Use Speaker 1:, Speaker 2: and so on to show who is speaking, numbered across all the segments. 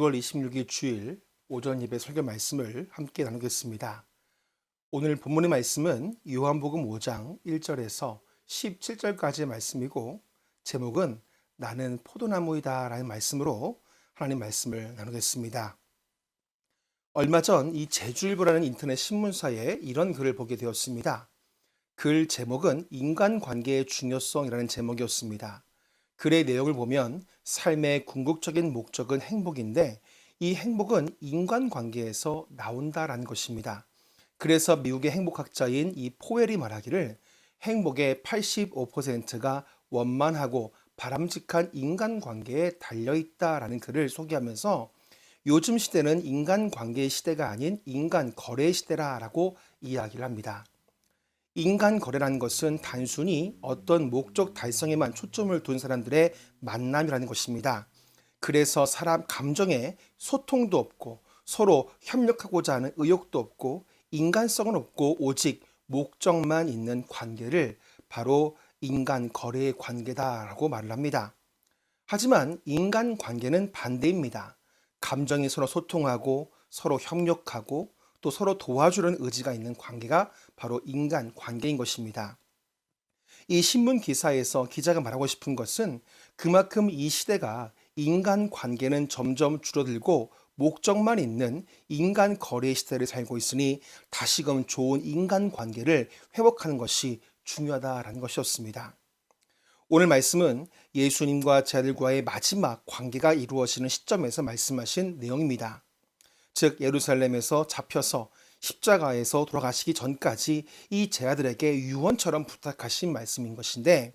Speaker 1: 2월 26일 주일 오전 예배 설교 말씀을 함께 나누겠습니다. 오늘 본문의 말씀은 요한복음 5장 1절에서 17절까지의 말씀이고 제목은 나는 포도나무이다 라는 말씀으로 하나님 말씀을 나누겠습니다. 얼마 전 이 제주일보라는 인터넷 신문사에 이런 글을 보게 되었습니다. 글 제목은 인간관계의 중요성이라는 제목이었습니다. 글의 내용을 보면 삶의 궁극적인 목적은 행복인데 이 행복은 인간관계에서 나온다라는 것입니다. 그래서 미국의 행복학자인 이 포웰이 말하기를 행복의 85%가 원만하고 바람직한 인간관계에 달려있다라는 글을 소개하면서 요즘 시대는 인간관계의 시대가 아닌 인간거래의 시대라고 이야기를 합니다. 인간거래라는 것은 단순히 어떤 목적 달성에만 초점을 둔 사람들의 만남이라는 것입니다. 그래서 사람 감정에 소통도 없고 서로 협력하고자 하는 의욕도 없고 인간성은 없고 오직 목적만 있는 관계를 바로 인간거래의 관계다라고 말을 합니다. 하지만 인간관계는 반대입니다. 감정이 서로 소통하고 서로 협력하고 또 서로 도와주는 의지가 있는 관계가 바로 인간 관계인 것입니다. 이 신문 기사에서 기자가 말하고 싶은 것은 그만큼 이 시대가 인간 관계는 점점 줄어들고 목적만 있는 인간 거래 시대를 살고 있으니 다시금 좋은 인간 관계를 회복하는 것이 중요하다라는 것이었습니다. 오늘 말씀은 예수님과 제자들과의 마지막 관계가 이루어지는 시점에서 말씀하신 내용입니다. 즉 예루살렘에서 잡혀서 십자가에서 돌아가시기 전까지 이 제자들에게 유언처럼 부탁하신 말씀인 것인데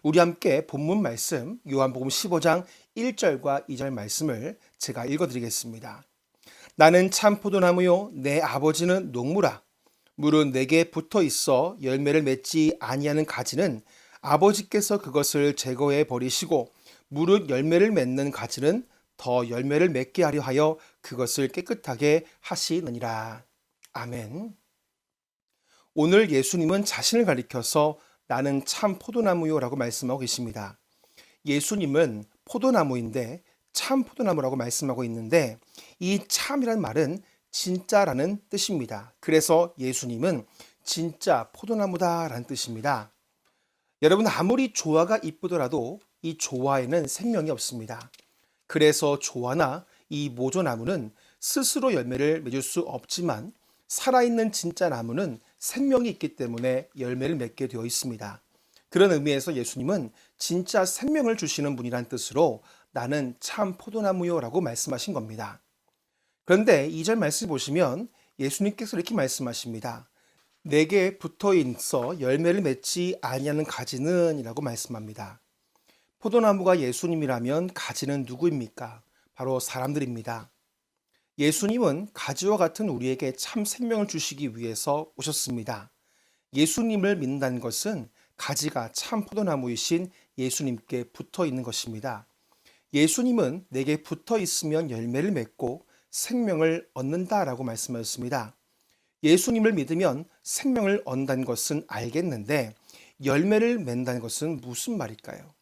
Speaker 1: 우리 함께 본문 말씀 요한복음 15장 1절과 2절 말씀을 제가 읽어드리겠습니다. 나는 참 포도나무요 내 아버지는 농무라. 물은 내게 붙어 있어 열매를 맺지 아니하는 가지는 아버지께서 그것을 제거해 버리시고 무릇 열매를 맺는 가지는 더 열매를 맺게 하려 하여 그것을 깨끗하게 하시느니라. 아멘. 오늘 예수님은 자신을 가리켜서 나는 참 포도나무요 라고 말씀하고 계십니다. 예수님은 포도나무인데 참 포도나무라고 말씀하고 있는데 이 참이란 말은 진짜라는 뜻입니다. 그래서 예수님은 진짜 포도나무다라는 뜻입니다. 여러분 아무리 조화가 이쁘더라도 이 조화에는 생명이 없습니다. 그래서 조화나 이 모조나무는 스스로 열매를 맺을 수 없지만 살아있는 진짜 나무는 생명이 있기 때문에 열매를 맺게 되어 있습니다. 그런 의미에서 예수님은 진짜 생명을 주시는 분이란 뜻으로 나는 참 포도나무요 라고 말씀하신 겁니다. 그런데 2절 말씀 보시면 예수님께서 이렇게 말씀하십니다. 내게 붙어 있어 열매를 맺지 아니하는 가지는 이라고 말씀합니다. 포도나무가 예수님이라면 가지는 누구입니까? 바로 사람들입니다. 예수님은 가지와 같은 우리에게 참 생명을 주시기 위해서 오셨습니다. 예수님을 믿는다는 것은 가지가 참 포도나무이신 예수님께 붙어 있는 것입니다. 예수님은 내게 붙어 있으면 열매를 맺고 생명을 얻는다라고 말씀하셨습니다. 예수님을 믿으면 생명을 얻는다는 것은 알겠는데 열매를 맺는다는 것은 무슨 말일까요?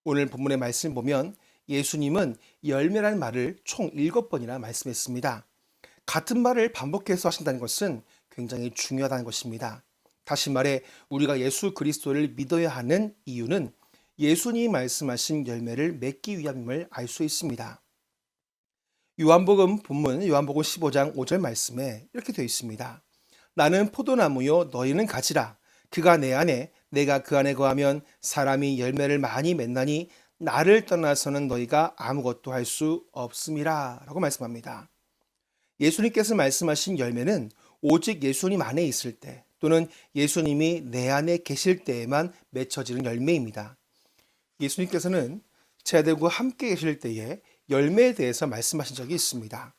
Speaker 1: 오늘 본문의 말씀을 보면 예수님은 열매라는 말을 총 7번이나 말씀했습니다. 같은 말을 반복해서 하신다는 것은 굉장히 중요하다는 것입니다. 다시 말해 우리가 예수 그리스도를 믿어야 하는 이유는 예수님이 말씀하신 열매를 맺기 위함임을 알 수 있습니다. 요한복음 본문 요한복음 15장 5절 말씀에 이렇게 되어 있습니다. 나는 포도나무요 너희는 가지라. 그가 내 안에 내가 그 안에 거하면 사람이 열매를 많이 맺나니 나를 떠나서는 너희가 아무것도 할 수 없음이라 라고 말씀합니다. 예수님께서 말씀하신 열매는 오직 예수님 안에 있을 때 또는 예수님이 내 안에 계실 때에만 맺혀지는 열매입니다. 예수님께서는 제자들과 함께 계실 때에 열매에 대해서 말씀하신 적이 있습니다.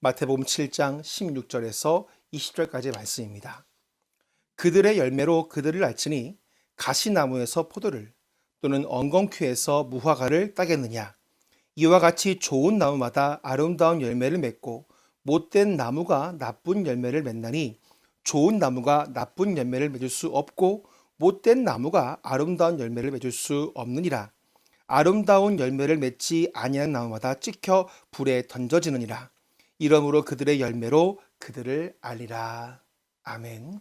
Speaker 1: 마태복음 7장 16절에서 20절까지의 말씀입니다. 그들의 열매로 그들을 알지니 가시나무에서 포도를 또는 엉겅퀴에서 무화과를 따겠느냐. 이와 같이 좋은 나무마다 아름다운 열매를 맺고 못된 나무가 나쁜 열매를 맺나니 좋은 나무가 나쁜 열매를 맺을 수 없고 못된 나무가 아름다운 열매를 맺을 수 없느니라. 아름다운 열매를 맺지 아니하는 나무마다 찍혀 불에 던져지느니라. 이러므로 그들의 열매로 그들을 알리라. 아멘.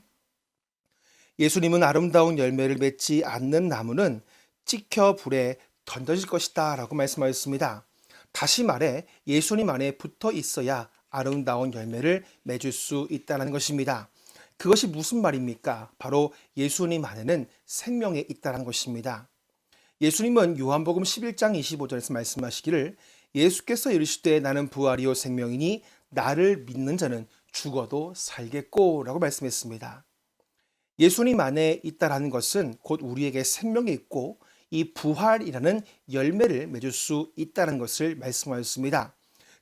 Speaker 1: 예수님은 아름다운 열매를 맺지 않는 나무는 찍혀 불에 던져질 것이다 라고 말씀하셨습니다. 다시 말해 예수님 안에 붙어 있어야 아름다운 열매를 맺을 수 있다는 것입니다. 그것이 무슨 말입니까? 바로 예수님 안에는 생명이 있다는 것입니다. 예수님은 요한복음 11장 25절에서 말씀하시기를 예수께서 이르시되 나는 부활이요 생명이니 나를 믿는 자는 죽어도 살겠고 라고 말씀했습니다. 예수님 안에 있다라는 것은 곧 우리에게 생명이 있고 이 부활이라는 열매를 맺을 수 있다는 것을 말씀하셨습니다.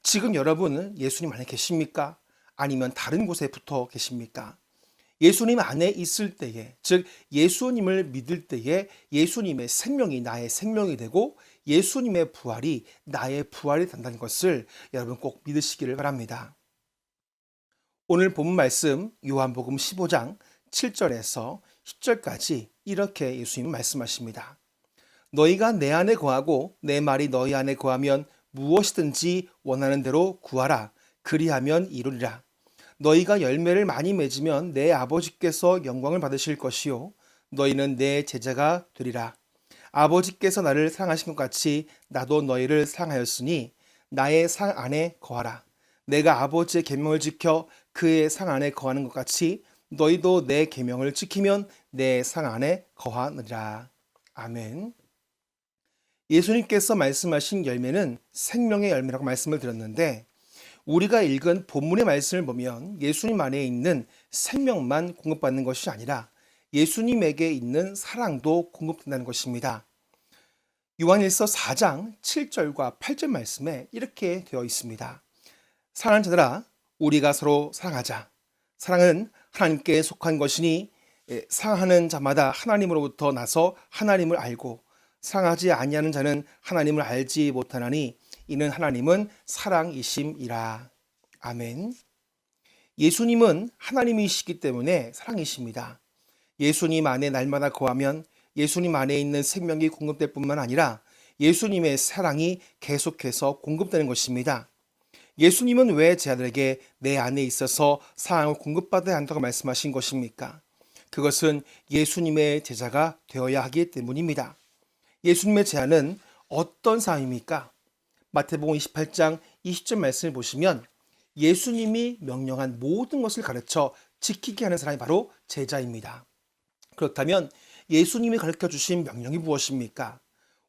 Speaker 1: 지금 여러분은 예수님 안에 계십니까? 아니면 다른 곳에 붙어 계십니까? 예수님 안에 있을 때에, 즉 예수님을 믿을 때에 예수님의 생명이 나의 생명이 되고 예수님의 부활이 나의 부활이 된다는 것을 여러분 꼭 믿으시기를 바랍니다. 오늘 본문 말씀 요한복음 15장 7절에서 10절까지 이렇게 예수님은 말씀하십니다. 너희가 내 안에 거하고 내 말이 너희 안에 거하면 무엇이든지 원하는 대로 구하라. 그리하면 이루리라. 너희가 열매를 많이 맺으면 내 아버지께서 영광을 받으실 것이요 너희는 내 제자가 되리라. 아버지께서 나를 사랑하신 것 같이 나도 너희를 사랑하였으니 나의 상 안에 거하라. 내가 아버지의 계명을 지켜 그의 상 안에 거하는 것 같이 너희도 내 계명을 지키면 내 상 안에 거하느니라. 아멘. 예수님께서 말씀하신 열매는 생명의 열매라고 말씀을 드렸는데 우리가 읽은 본문의 말씀을 보면 예수님 안에 있는 생명만 공급받는 것이 아니라 예수님에게 있는 사랑도 공급된다는 것입니다. 요한일서 4장 7절과 8절 말씀에 이렇게 되어 있습니다. 사랑하는 자들아 우리가 서로 사랑하자. 사랑은 하나님께 속한 것이니 사랑하는 자마다 하나님으로부터 나서 하나님을 알고 사랑하지 아니하는 자는 하나님을 알지 못하나니 이는 하나님은 사랑이심이라. 아멘. 예수님은 하나님이시기 때문에 사랑이십니다. 예수님 안에 날마다 거하면 예수님 안에 있는 생명이 공급될 뿐만 아니라 예수님의 사랑이 계속해서 공급되는 것입니다. 예수님은 왜 제 아들에게 내 안에 있어서 사랑을 공급받아야 한다고 말씀하신 것입니까? 그것은 예수님의 제자가 되어야 하기 때문입니다. 예수님의 제안은 어떤 사람입니까? 마태복음 28장 20절 말씀을 보시면 예수님이 명령한 모든 것을 가르쳐 지키게 하는 사람이 바로 제자입니다. 그렇다면 예수님이 가르쳐 주신 명령이 무엇입니까?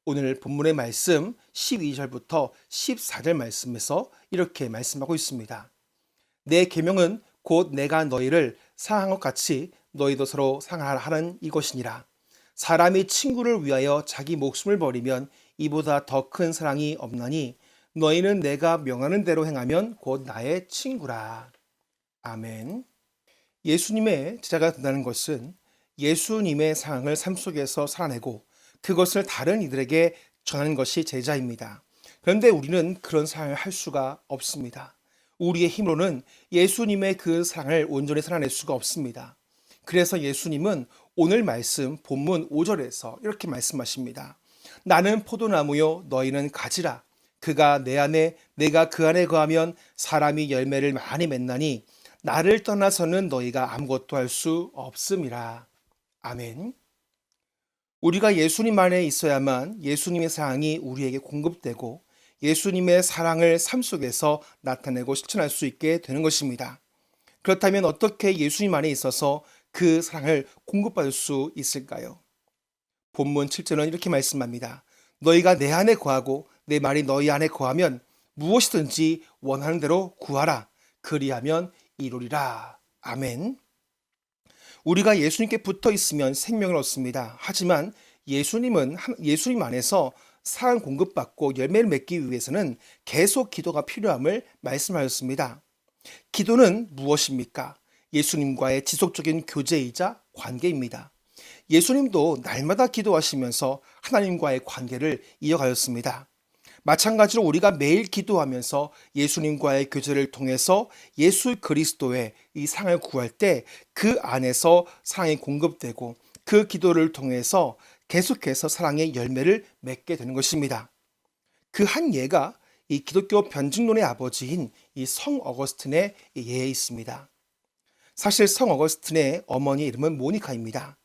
Speaker 1: 오늘 본문의 말씀 12절부터 14절 말씀에서 이렇게 말씀하고 있습니다. 내 계명은 곧 내가 너희를 사랑한 것 같이 너희도 서로 사랑하라 하는 이것이니라. 사람이 친구를 위하여 자기 목숨을 버리면 이보다 더 큰 사랑이 없나니 너희는 내가 명하는 대로 행하면 곧 나의 친구라. 아멘. 예수님의 제자가 된다는 것은 예수님의 사랑을 삶 속에서 살아내고 그것을 다른 이들에게 전하는 것이 제자입니다. 그런데 우리는 그런 사랑을 할 수가 없습니다. 우리의 힘으로는 예수님의 그 사랑을 온전히 살아낼 수가 없습니다. 그래서 예수님은 오늘 말씀 본문 5절에서 이렇게 말씀하십니다. 나는 포도나무요 너희는 가지라. 그가 내 안에 내가 그 안에 거하면 사람이 열매를 많이 맺나니 나를 떠나서는 너희가 아무것도 할 수 없음이라. 아멘. 우리가 예수님 안에 있어야만 예수님의 사랑이 우리에게 공급되고 예수님의 사랑을 삶 속에서 나타내고 실천할 수 있게 되는 것입니다. 그렇다면 어떻게 예수님 안에 있어서 그 사랑을 공급받을 수 있을까요? 본문 7절은 이렇게 말씀합니다. 너희가 내 안에 거하고 내 말이 너희 안에 거하면 무엇이든지 원하는 대로 구하라. 그리하면 이루리라. 아멘. 우리가 예수님께 붙어 있으면 생명을 얻습니다. 하지만 예수님 안에서 사랑 공급받고 열매를 맺기 위해서는 계속 기도가 필요함을 말씀하셨습니다. 기도는 무엇입니까? 예수님과의 지속적인 교제이자 관계입니다. 예수님도 날마다 기도하시면서 하나님과의 관계를 이어가셨습니다. 마찬가지로 우리가 매일 기도하면서 예수님과의 교제를 통해서 예수 그리스도의 이 상을 구할 때 그 안에서 상이 공급되고 그 기도를 통해서 계속해서 사랑의 열매를 맺게 되는 것입니다. 그 한 예가 이 기독교 변증론의 아버지인 이 성 어거스틴의 예에 있습니다. 사실 성 어거스틴의 어머니 이름은 모니카입니다.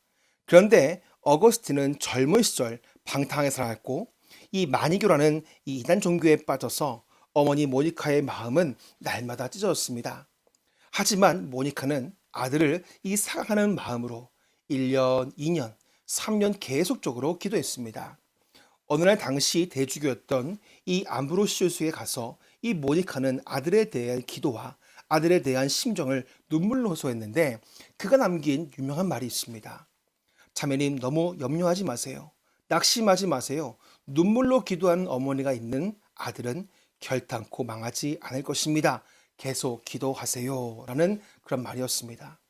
Speaker 1: 그런데 어거스틴은 젊은 시절 방탕하게 살았고 이 마니교라는 이 이단 종교에 빠져서 어머니 모니카의 마음은 날마다 찢어졌습니다. 하지만 모니카는 아들을 이 사랑하는 마음으로 1년, 2년, 3년 계속적으로 기도했습니다. 어느 날 당시 대주교였던 이 암브로시우스에 가서 이 모니카는 아들에 대한 기도와 아들에 대한 심정을 눈물로 호소했는데 그가 남긴 유명한 말이 있습니다. 자매님, 너무 염려하지 마세요. 낙심하지 마세요. 눈물로 기도하는 어머니가 있는 아들은 결단코 망하지 않을 것입니다. 계속 기도하세요. 라는 그런 말이었습니다.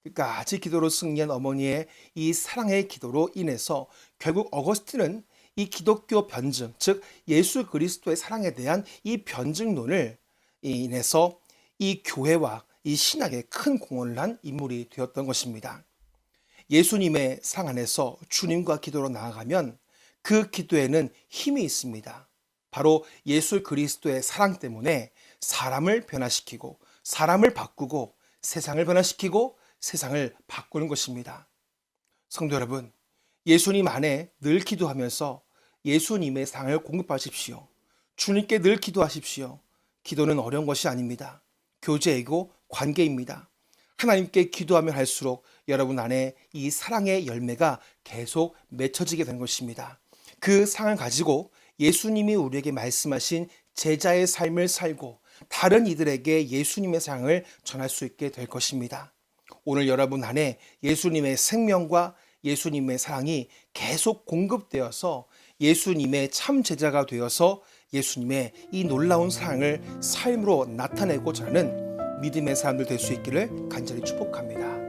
Speaker 1: 끝까지 기도로 승리한 어머니의 이 사랑의 기도로 인해서 결국 어거스틴은 이 기독교 변증, 즉 예수 그리스도의 사랑에 대한 이 변증론을 인해서 이 교회와 이 신학에 큰 공헌을 한 인물이 되었던 것입니다. 예수님의 사랑 안에서 주님과 기도로 나아가면 그 기도에는 힘이 있습니다. 바로 예수 그리스도의 사랑 때문에 사람을 변화시키고 사람을 바꾸고 세상을 변화시키고 세상을 바꾸는 것입니다. 성도 여러분, 예수님 안에 늘 기도하면서 예수님의 사랑을 공급하십시오. 주님께 늘 기도하십시오. 기도는 어려운 것이 아닙니다. 교제이고 관계입니다. 하나님께 기도하면 할수록 여러분 안에 이 사랑의 열매가 계속 맺혀지게 되는 것입니다. 그 사랑을 가지고 예수님이 우리에게 말씀하신 제자의 삶을 살고 다른 이들에게 예수님의 사랑을 전할 수 있게 될 것입니다. 오늘 여러분 안에 예수님의 생명과 예수님의 사랑이 계속 공급되어서 예수님의 참 제자가 되어서 예수님의 이 놀라운 사랑을 삶으로 나타내고 전하는 믿음의 사람들 될 수 있기를 간절히 축복합니다.